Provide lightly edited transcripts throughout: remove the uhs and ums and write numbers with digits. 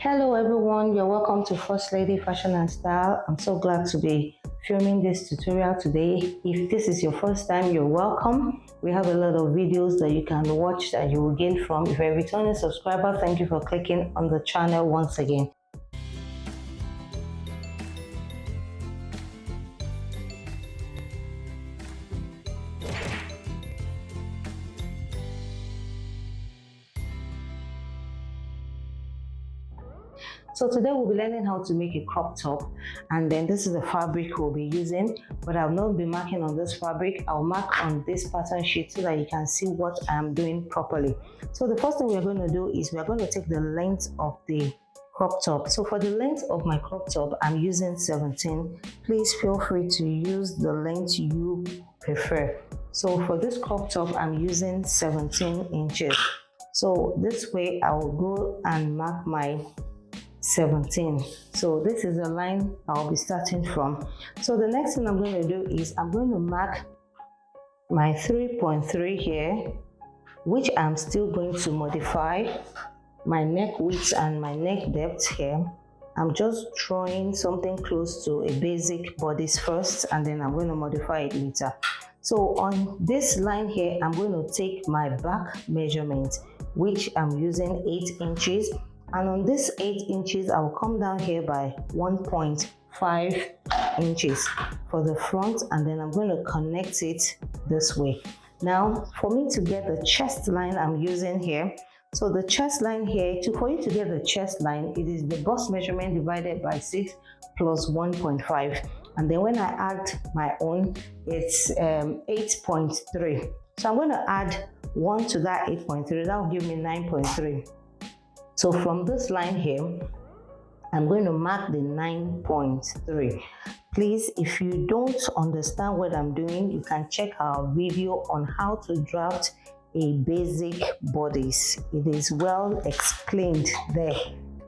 Hello everyone, you're welcome to First Lady Fashion and Style. I'm so glad to be filming this tutorial today. If this is your first time, you're welcome. We have a lot of videos that you can watch that you will gain from. If you're a returning subscriber, thank you for clicking on the channel once again. So today we'll be learning how to make a crop top, and then this is the fabric we'll be using, but I'll not be marking on this fabric. I'll mark on this pattern sheet so that you can see what I'm doing properly. So the first thing we're going to do is we're going to take the length of the crop top. So for the length of my crop top, I'm using 17. Please feel free to use the length you prefer. So for this crop top, I'm using 17 inches. So this way I will go and mark my 17. So this is the line I'll be starting from. So the next thing I'm going to do is I'm going to mark my 3.3 here, which I'm still going to modify my neck width and my neck depth here. I'm just drawing something close to a basic bodice first, and then I'm going to modify it later. So on this line here, I'm going to take my back measurement, which I'm using 8 inches. And on this 8 inches, I will come down here by 1.5 inches for the front, and then I'm going to connect it this way. Now, for me to get the chest line I'm using here, so the chest line here, for you to get the chest line, it is the bust measurement divided by 6 plus 1.5. And then when I add my own, it's 8.3. So I'm going to add 1 to that 8.3. That will give me 9.3. So from this line here, I'm going to mark the 9.3. Please, if you don't understand what I'm doing, you can check our video on how to draft a basic bodice. It is well explained there.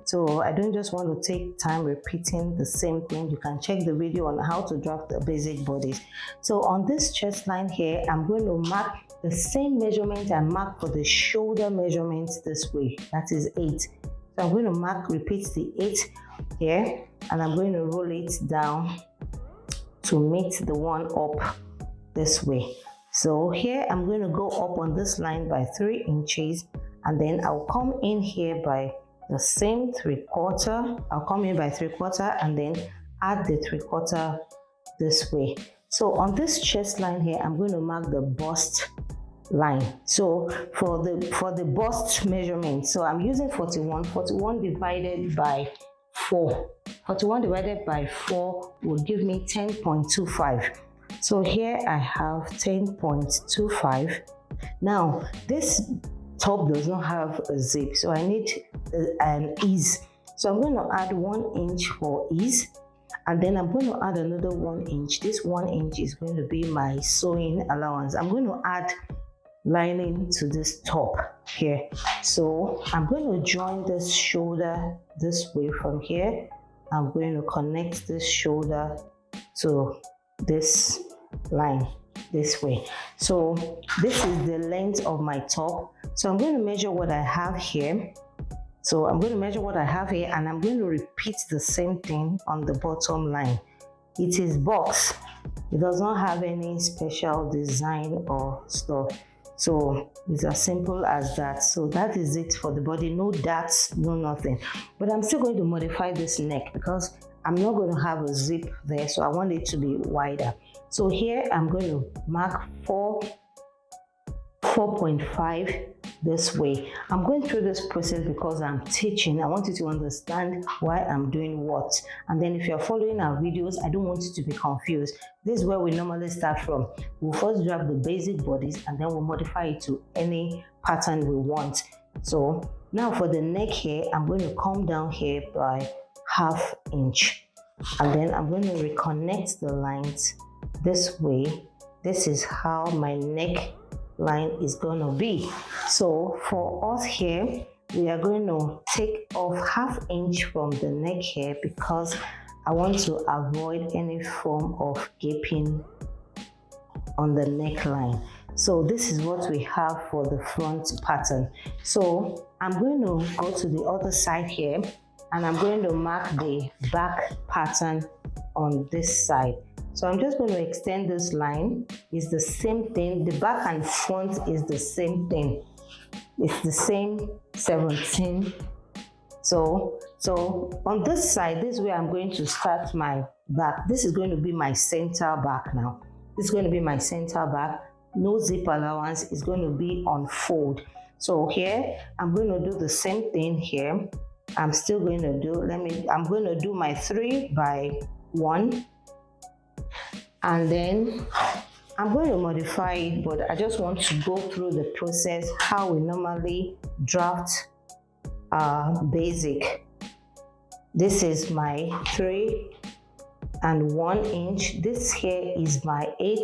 So I don't just want to take time repeating the same thing. You can check the video on how to draft a basic bodice. So on this chest line here, I'm going to mark the same measurement I marked for the shoulder measurement this way. That is 8. So I'm going to repeat the 8 here, and I'm going to roll it down to meet the one up this way. So here I'm going to go up on this line by 3 inches, and then I'll come in here by the same 3/4. I'll come in by 3/4 and then add the 3/4 this way. So on this chest line here, I'm going to mark the bust line. So for the bust measurement, so I'm using 41 divided by 4. 41 divided by 4 will give me 10.25. So here I have 10.25. Now this top does not have a zip, so I need an ease. So I'm going to add 1 inch for ease, and then I'm going to add another 1 inch. This 1 inch is going to be my sewing allowance. I'm going to add lining to this top here. So I'm going to join this shoulder this way from here. I'm going to connect this shoulder to this line this way. So this is the length of my top. So I'm going to measure what I have here. So I'm going to measure what I have here, and I'm going to repeat the same thing on the bottom line. It is box. It does not have any special design or stuff. So it's as simple as that. So that is it for the body. No darts, no nothing. But I'm still going to modify this neck because I'm not going to have a zip there. So I want it to be wider. So here I'm going to mark 4.5 this way. I'm going through this process because I'm teaching. I want you to understand why I'm doing what. And then if you're following our videos, I don't want you to be confused. This is where we normally start from. We'll first draft the basic bodies, and then we'll modify it to any pattern we want. So now for the neck here, I'm going to come down here by ½ inch. And then I'm going to reconnect the lines this way. This is how my neck line is going to be. So for us here, we are going to take off ½ inch from the neck here because I want to avoid any form of gaping on the neckline. So this is what we have for the front pattern. So I'm going to go to the other side here and I'm going to mark the back pattern on this side. So I'm just going to extend this line. It's the same thing. The back and front is the same thing. It's the same 17. So on this side, this is where I'm going to start my back. This is going to be my center back now. This is going to be my center back. No zip allowance. Is going to be on fold. So here I'm going to do the same thing here. I'm still going to do, I'm going to do my 3 by 1, and then I'm going to modify it, but I just want to go through the process how we normally draft basic. This is my 3 and 1 inch. This here is my 8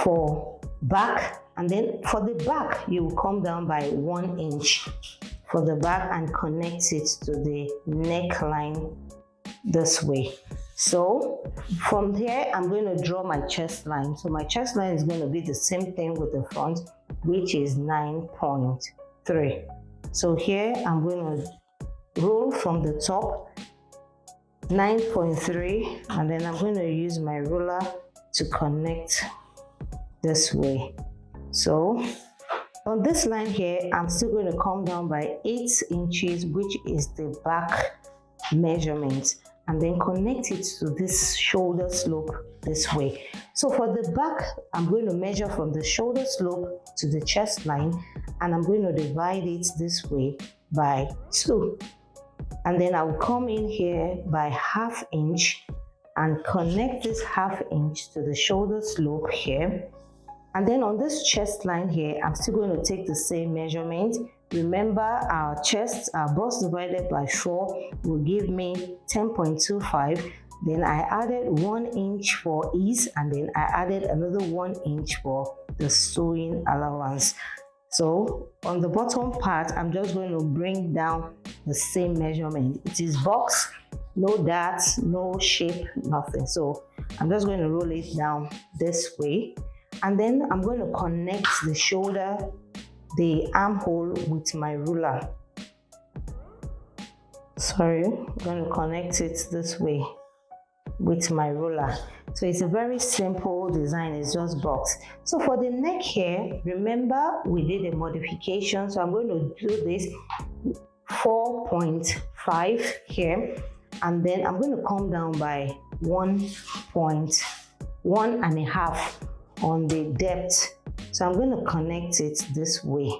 for back, and then for the back you will come down by 1 inch for the back and connect it to the neckline this way. So from here I'm going to draw my chest line. So my chest line is going to be the same thing with the front, which is 9.3. So here I'm going to roll from the top 9.3, and then I'm going to use my ruler to connect this way. So on this line here, I'm still going to come down by 8 inches, which is the back measurement, and then connect it to this shoulder slope this way. So for the back, I'm going to measure from the shoulder slope to the chest line, and I'm going to divide it this way by 2. And then I'll come in here by 1/2 inch and connect this 1/2 inch to the shoulder slope here. And then on this chest line here, I'm still going to take the same measurement. Remember, our bust divided by 4 will give me 10.25. Then I added 1 inch for ease, and then I added another 1 inch for the sewing allowance. So on the bottom part, I'm just going to bring down the same measurement. It is box, no dots, no shape, nothing. So I'm just going to roll it down this way. And then I'm going to connect the shoulder, the armhole with my ruler. I'm going to connect it this way with my ruler. So it's a very simple design, it's just box. So for the neck here, remember we did a modification. So I'm going to do this 4.5 here, and then I'm going to come down by 1.1.5 on the depth. So I'm going to connect it this way.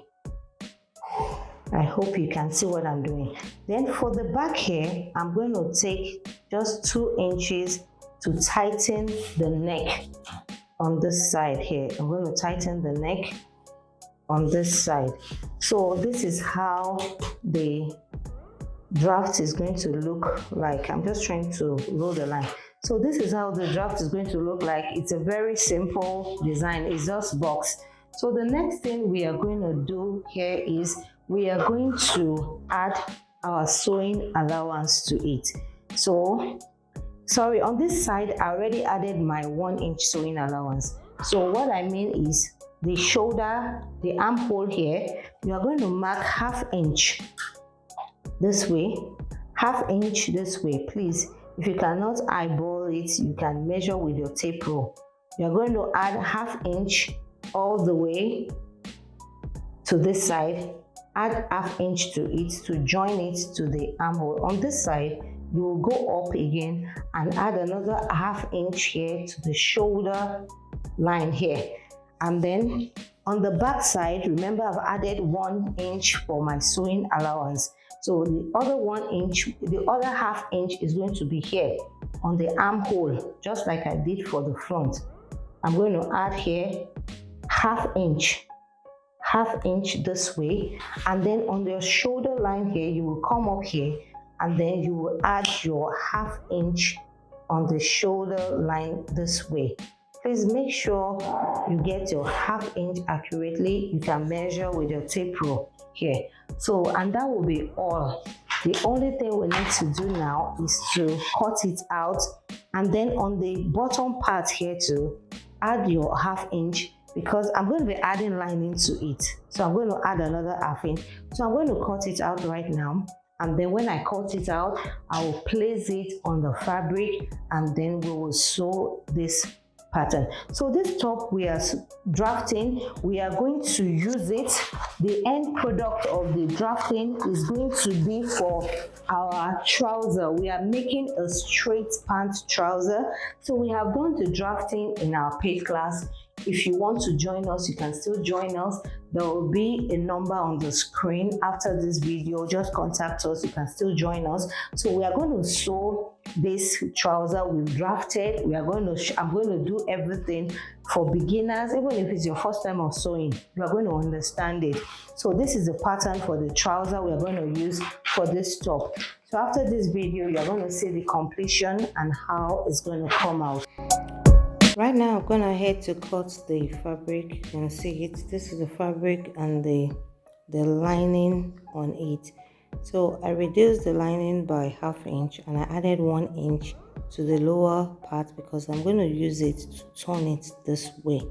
I hope you can see what I'm doing. Then for the back here, I'm going to take just 2 inches to tighten the neck on this side here. I'm going to tighten the neck on this side. So this is how the draft is going to look like. I'm just trying to roll the line. So this is how the draft is going to look like. It's a very simple design. It's just box. So the next thing we are going to do here is we are going to add our sewing allowance to it. So sorry, on this side I already added my 1 inch sewing allowance. So what I mean is the shoulder, the armhole here, we are going to mark 1/2 inch this way, 1/2 inch this way. Please, if you cannot eyeball it, you can measure with your tape rule. You're going to add 1/2 inch all the way to this side, add 1/2 inch to it to join it to the armhole. On this side, you will go up again and add another 1/2 inch here to the shoulder line here. And then on the back side, remember I've added 1 inch for my sewing allowance. So the other 1 inch, the other 1/2 inch is going to be here on the armhole, just like I did for the front. I'm going to add here 1/2 inch, 1/2 inch this way. And then on your shoulder line here, you will come up here and then you will add your 1/2 inch on the shoulder line this way. Please make sure you get your 1/2 inch accurately. You can measure with your tape rule here. So, and that will be all. The only thing we need to do now is to cut it out, and then on the bottom part here to add your 1/2 inch, because I'm going to be adding lining to it. So I'm going to add another 1/2 inch. So I'm going to cut it out right now. and then when I cut it out, I will place it on the fabric, and then we will sew this pattern. So this top we are drafting, we are going to use it. The end product of the drafting is going to be for our trouser. We are making a straight pant trouser. So we have done the drafting in our paid class. If you want to join us, you can still join us. There will be a number on the screen after this video. Just contact us, you can still join us. So we are going to sew this trouser we've drafted. I'm going to do everything for beginners. Even if it's your first time of sewing, you are going to understand it. So this is the pattern for the trouser we are going to use for this top. So after this video, you are going to see the completion and how it's going to come out. Right now, I'm going ahead to cut the fabric. You can see it. This is the fabric and the lining on it. So I reduced the lining by ½ inch and I added 1 inch to the lower part because I'm going to use it to turn it this way.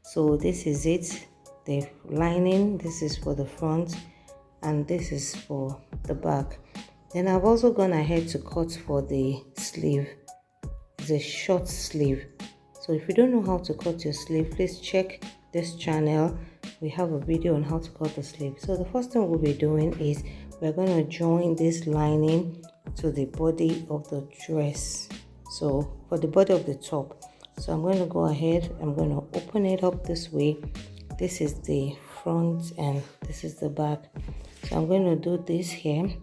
So this is it, the lining. This is for the front and this is for the back. Then I've also gone ahead to cut for the sleeve. It's a short sleeve. So if you don't know how to cut your sleeve, please check this channel. We have a video on how to cut the sleeve. So the first thing we'll be doing is we're going to join this lining to the body of the dress. So for the body of the top. So I'm going to go ahead, I'm going to open it up this way. This is the front and this is the back. So I'm going to do this here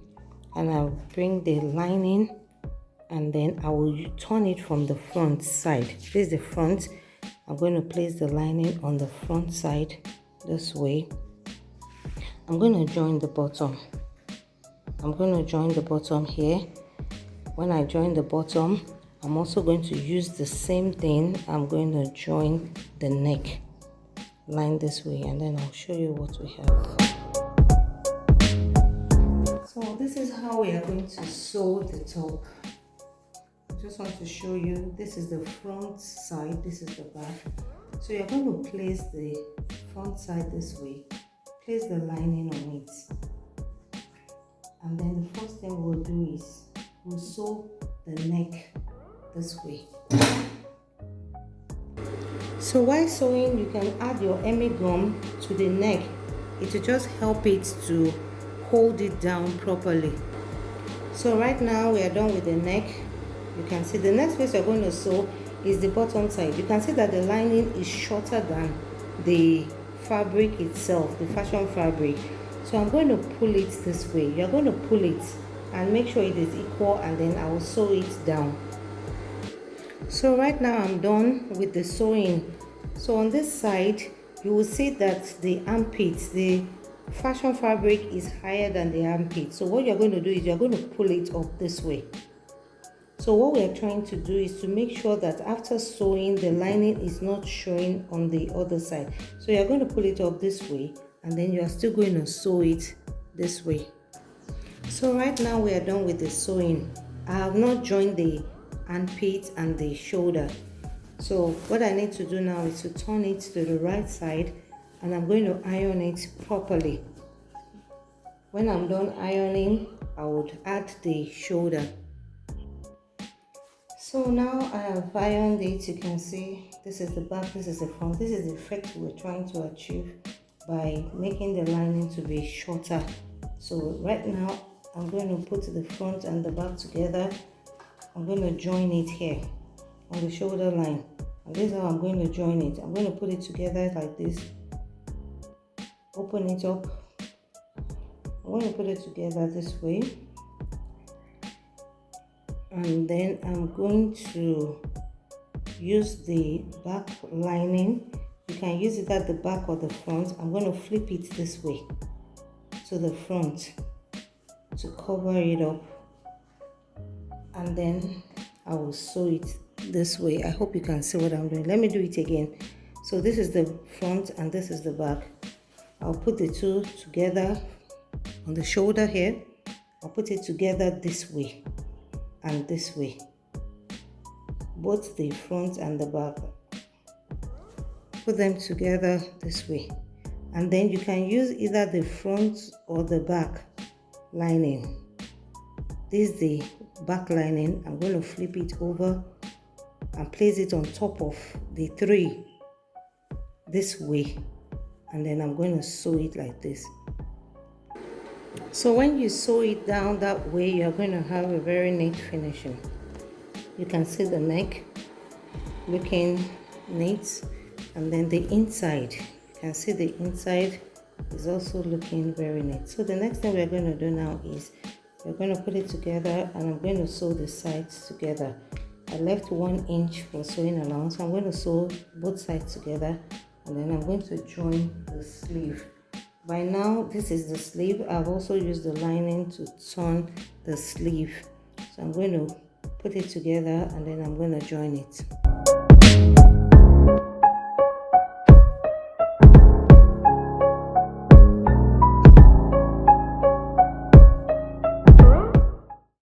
and I'll bring the lining and then I will turn it from the front side. This is the front. I'm going to place the lining on the front side this way. I'm going to join the bottom. I'm going to join the bottom here. When I join the bottom, I'm also going to use the same thing. I'm going to join the neck line this way, and then I'll show you what we have. So this is how we are going to sew the top. Just want to show you, this is the front side, this is the back. So you're going to place the front side this way, place the lining on it, and then the first thing we'll do is we'll sew the neck this way. So while sewing, you can add your Emmy gum to the neck. It will just help it to hold it down properly. So right now we are done with the neck. You can see the next place you're going to sew is the bottom side. You can see that the lining is shorter than the fabric itself, the fashion fabric. So I'm going to pull it this way. You're going to pull it and make sure it is equal, and then I will sew it down. So right now I'm done with the sewing. So on this side, you will see that the armpits, the fashion fabric is higher than the armpit. So what you're going to do is you're going to pull it up this way. So what we are trying to do is to make sure that after sewing, the lining is not showing on the other side. So you're going to pull it up this way, and then you are still going to sew it this way. So right now we are done with the sewing. I have not joined the armpit and the shoulder. So what I need to do now is to turn it to the right side, and I'm going to iron it properly. When I'm done ironing, I would add the shoulder. So now I have ironed it. You can see this is the back, this is the front. This is the effect we're trying to achieve by making the lining to be shorter. So right now I'm going to put the front and the back together. I'm going to join it here on the shoulder line, and this is how I'm going to join it. I'm going to put it together like this, open it up. I'm going to put it together this way, and then I'm going to use the back lining. You can use it at the back or the front. I'm going to flip it this way to the front to cover it up, and then I will sew it this way. I hope you can see what I'm doing. Let me do it again. So this is the front and this is the back. I'll put the two together on the shoulder here. I'll put it together this way and this way, both the front and the back. Put them together this way, and then you can use either the front or the back lining. this is the back lining. I'm going to flip it over and place it on top of the 3 this way, and then I'm going to sew it like this. So when you sew it down that way, you're going to have a very neat finishing. You can see the neck looking neat, and then the inside, you can see the inside is also looking very neat. So the next thing we're going to do now is we're going to put it together, and I'm going to sew the sides together. I left 1 inch for sewing along, so I'm going to sew both sides together, and then I'm going to join the sleeve. By now, this is the sleeve. I've also used the lining to turn the sleeve. So I'm going to put it together, and then I'm going to join it.